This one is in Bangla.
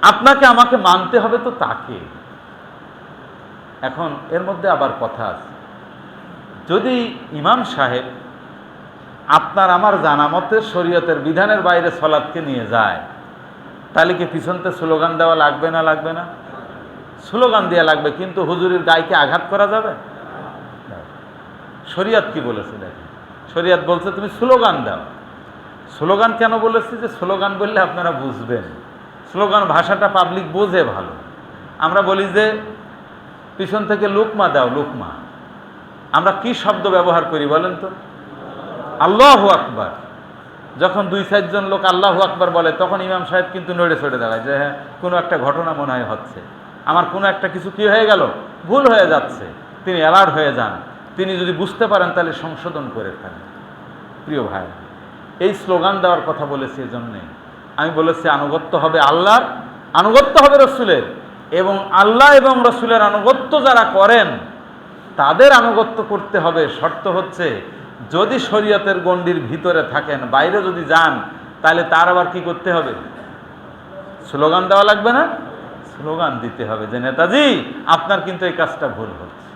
আপনাকে আমাকে মানতে হবে তো তাকে। এখন এর মধ্যে আবার কথা আছে, যদি ইমাম সাহেব আপনার আমার জানা মতে শরীয়তের বিধানের বাইরে সালাতকে নিয়ে যায়, তাহলে কি পিছনতে স্লোগান দেওয়া লাগবে না লাগবে না? স্লোগান দেওয়া লাগবে, কিন্তু হুজুরের গায়েকে আঘাত করা যাবে? শরীয়ত কি বলেছে দেখেন, শরীয়ত বলছে তুমি স্লোগান দাও। স্লোগান কেন বলেছি? যে স্লোগান বললে আপনারা বুঝবেন, স্লোগান ভাষাটা পাবলিক বোঝে ভালো। আমরা বলি যে পিছন থেকে লুকমা দাও, লুকমা। আমরা কি শব্দ ব্যবহার করি বলেন তো? আল্লাহু আকবার। যখন 2-4 জন লোক আল্লাহু আকবার বলে, তখন ইমাম সাহেব কিন্তু নড়ে চড়ে দাঁড়ায় যে হ্যাঁ, কোনো একটা ঘটনা মনে হয় হচ্ছে, আমার কোনো একটা কিছু কি হয়ে গেল, ভুল হয়ে যাচ্ছে। তিনি অ্যালার্ট হয়ে যান, তিনি যদি বুঝতে পারেন তাহলে সংশোধন করে ফেলেন। প্রিয় ভাই, এই স্লোগান দেওয়ার কথা বলেছি এজন্যে। আমি বলেছি আনুগত্য হবে আল্লাহর, আনুগত্য হবে রসুলের, এবং আল্লাহ এবং রসুলের আনুগত্য যারা করেন তাদের আনুগত্য করতে হবে। শর্ত হচ্ছে যদি শরীয়তের গণ্ডির ভিতরে থাকেন, বাইরে যদি যান, তাহলে তার আবার কি করতে হবে? স্লোগান দেওয়া লাগবে না, স্লোগান দিতে হবে যে নেতাজি আপনার কিন্তু এই কাজটা ভুল হচ্ছে।